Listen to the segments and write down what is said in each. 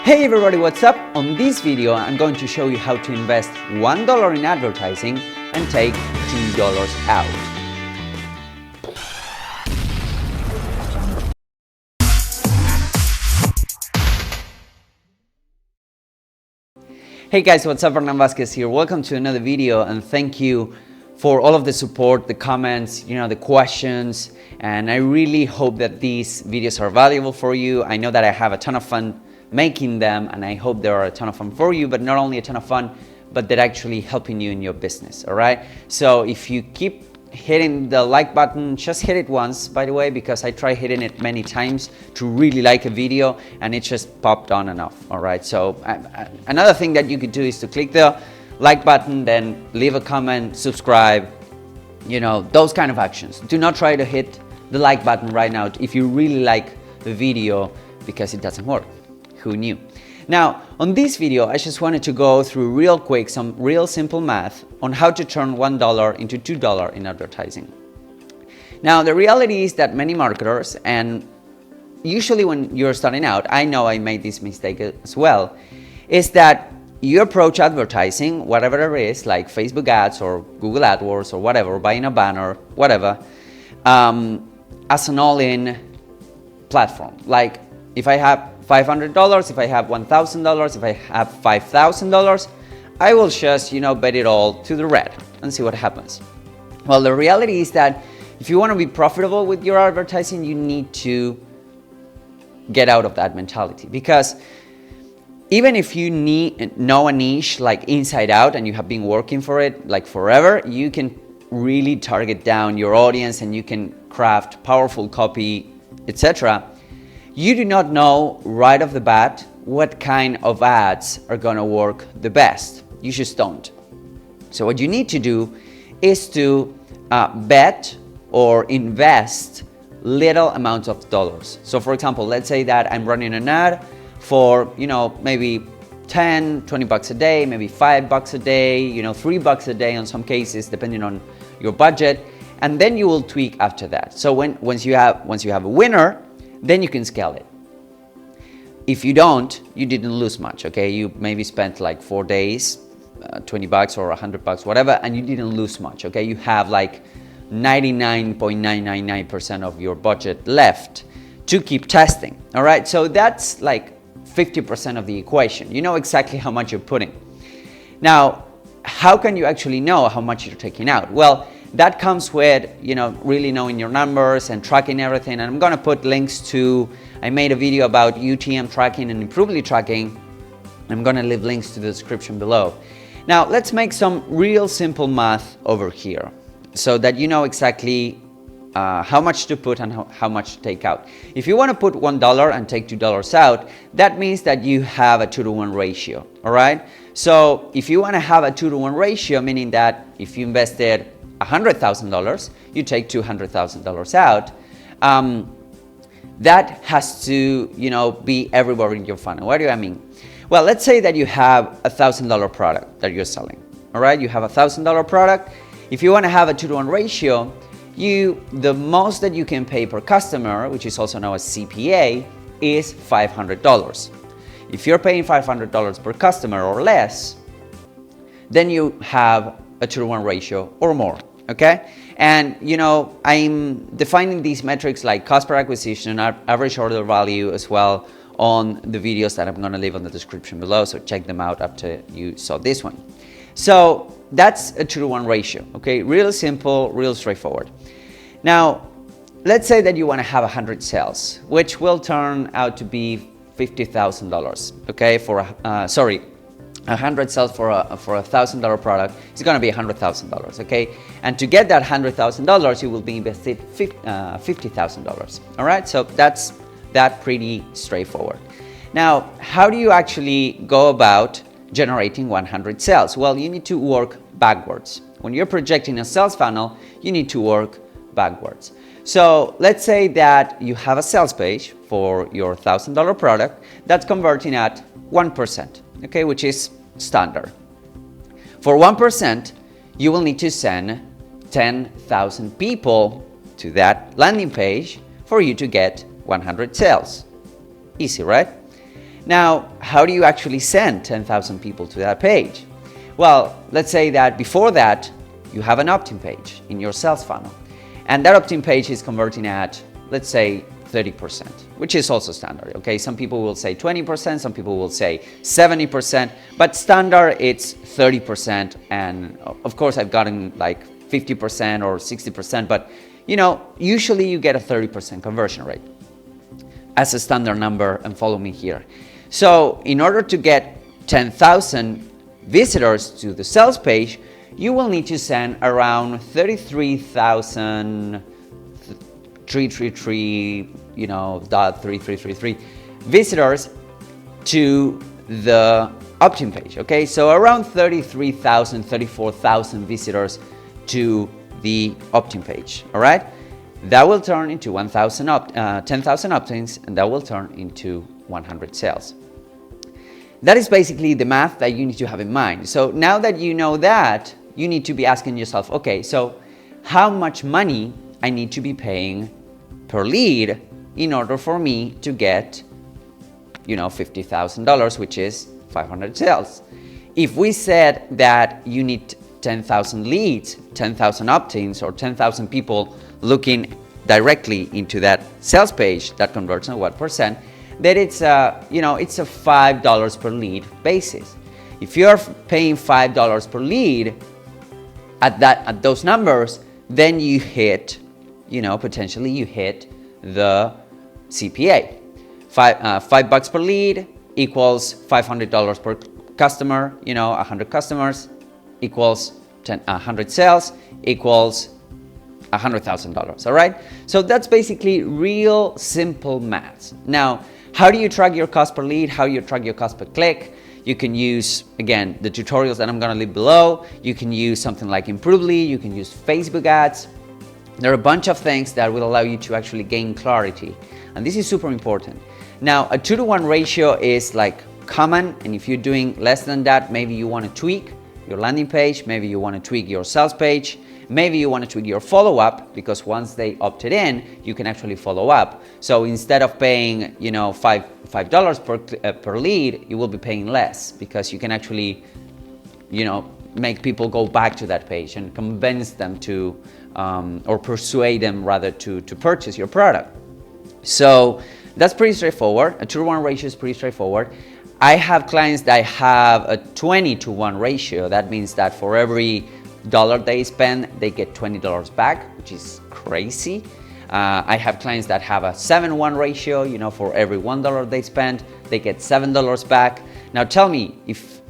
Hey everybody, what's up? On this video, I'm going to show you how to invest $1 in advertising and take $2 out. Hey guys, what's up? Hernan Vazquez here. Welcome to another video and thank you for all of the support, the comments, the questions, and I really hope that these videos are valuable for you. I know that I have a ton of fun making them and I hope they are a ton of fun for you, but not only a ton of fun, but they're actually helping you in your business, all right? So if you keep hitting the like button, just hit it once, by the way, because I try hitting it many times to really like a video and it just popped on and off, all right? So another thing that you could do is to click the like button, then leave a comment, subscribe, those kind of actions. Do not try to hit the like button right now if you really like the video, because it doesn't work. Who knew? Now, on this video, I just wanted to go through real quick some real simple math on how to turn $1 into $2 in advertising. Now, the reality is that many marketers, and usually when you're starting out, I know I made this mistake as well, is that you approach advertising, whatever it is, like Facebook ads or Google AdWords or whatever, buying a banner, whatever, as an all-in platform. Like if I have $500, if I have $1,000, if I have $5,000, I will just, bet it all to the red and see what happens. Well, the reality is that if you want to be profitable with your advertising, you need to get out of that mentality, because even if you know a niche like inside out and you have been working for it like forever, you can really target down your audience and you can craft powerful copy, etc. You do not know right off the bat what kind of ads are going to work the best. You just don't. So what you need to do is to bet or invest little amounts of dollars. So for example, let's say that I'm running an ad for, maybe 10, 20 bucks a day, maybe $5 a day, $3 a day in some cases, depending on your budget. And then you will tweak after that. So once you have a winner, then you can scale it. If you don't, you didn't lose much, okay? You maybe spent like 4 days, 20 bucks or 100 bucks, whatever, and you didn't lose much, okay? You have like 99.999% of your budget left to keep testing, all right? So that's like 50% of the equation. You know exactly how much you're putting. Now, how can you actually know how much you're taking out? Well, that comes with, really knowing your numbers and tracking everything. And I'm going to put links to, I made a video about UTM tracking and improved lead tracking. I'm going to leave links to the description below. Now, let's make some real simple math over here so that you know exactly how much to put and how much to take out. If you want to put $1 and take $2 out, that means that you have a 2-to-1 ratio, all right? So if you want to have a 2-to-1 ratio, meaning that if you invested $100,000, you take $200,000 out. That has to, be everywhere in your funnel. What do I mean? Well, let's say that you have a $1,000 product that you're selling. All right, you have a $1,000 product. If you want to have a 2-to-1 ratio, the most that you can pay per customer, which is also known as CPA, is $500. If you're paying $500 per customer or less, then you have a 2-to-1 ratio or more. Okay, and I'm defining these metrics like cost per acquisition, average order value as well on the videos that I'm going to leave on the description below, so check them out after you saw this one. So that's a 2-to-1 ratio, okay, real simple, real straightforward. Now let's say that you want to have 100 sales, which will turn out to be $50,000, okay, 100 sales for a $1,000 product is going to be $100,000, okay? And to get that $100,000, you will be invested $50,000, all right? So that's pretty straightforward. Now, how do you actually go about generating 100 sales? Well, you need to work backwards. When you're projecting a sales funnel, you need to work backwards. So let's say that you have a sales page for your $1,000 product that's converting at 1%. Okay, which is standard. For 1%, you will need to send 10,000 people to that landing page for you to get 100 sales. Easy, right? Now, how do you actually send 10,000 people to that page? Well, let's say that before that, you have an opt-in page in your sales funnel. And that opt-in page is converting at, let's say, 30%, which is also standard, okay? Some people will say 20%, some people will say 70%, but standard it's 30%. And of course, I've gotten like 50% or 60%, but usually you get a 30% conversion rate as a standard number, and follow me here. So in order to get 10,000 visitors to the sales page, you will need to send around 33,333, visitors to the opt-in page, okay? So around 33,000, 34,000 visitors to the opt-in page, all right? That will turn into 10,000 opt-ins, and that will turn into 100 sales. That is basically the math that you need to have in mind. So now that you know that, you need to be asking yourself, okay, so how much money I need to be paying per lead in order for me to get, $50,000, which is 500 sales. If we said that you need 10,000 leads, 10,000 opt-ins, or 10,000 people looking directly into that sales page that converts on what percent, that it's a $5 per lead basis. If you're paying $5 per lead at those numbers, then you hit, potentially you hit the CPA. $5 per lead equals $500 per customer. 100 customers equals 100 sales equals $100,000. All right. So that's basically real simple maths. Now, how do you track your cost per lead? How do you track your cost per click? You can use, again, the tutorials that I'm going to leave below. You can use something like Improvely. You can use Facebook ads. There are a bunch of things that will allow you to actually gain clarity. And this is super important. Now, a 2-to-1 ratio is like common. And if you're doing less than that, maybe you want to tweak your landing page. Maybe you want to tweak your sales page. Maybe you want to tweak your follow-up, because once they opted in, you can actually follow up. So instead of paying, $5 per lead, you will be paying less, because you can actually, make people go back to that page and convince them to, or persuade them rather to purchase your product. So that's pretty straightforward. A 2-to-1 ratio is pretty straightforward. I have clients that have a 20-to-1 ratio. That means that for every dollar they spend, they get $20 back, which is crazy. I have clients that have a 7-1 ratio. For every $1 they spend, they get $7 back. Now tell me, if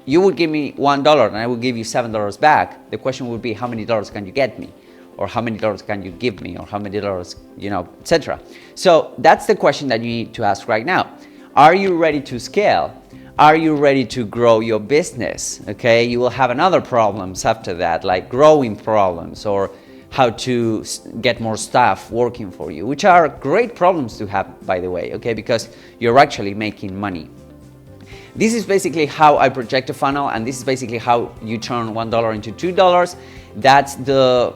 you would give me $1 and I will give you $7 back, the question would be, how many dollars can you get me? Or how many dollars can you give me? Or how many dollars, etc. So that's the question that you need to ask right now. Are you ready to scale? Are you ready to grow your business? Okay, you will have another problems after that, like growing problems, or how to get more staff working for you, which are great problems to have, by the way, okay, because you're actually making money. This is basically how I project a funnel, and this is basically how you turn $1 into $2. That's the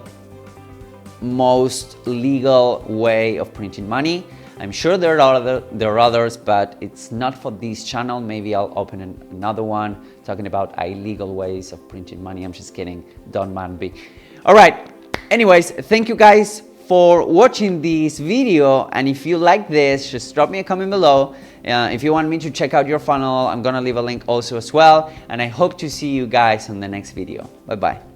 most legal way of printing money. I'm sure there are others, but it's not for this channel. Maybe I'll open another one talking about illegal ways of printing money. I'm just kidding. Don't mind me. All right. Anyways, thank you guys for watching this video. And if you like this, just drop me a comment below. If you want me to check out your funnel, I'm going to leave a link also as well. And I hope to see you guys on the next video. Bye-bye.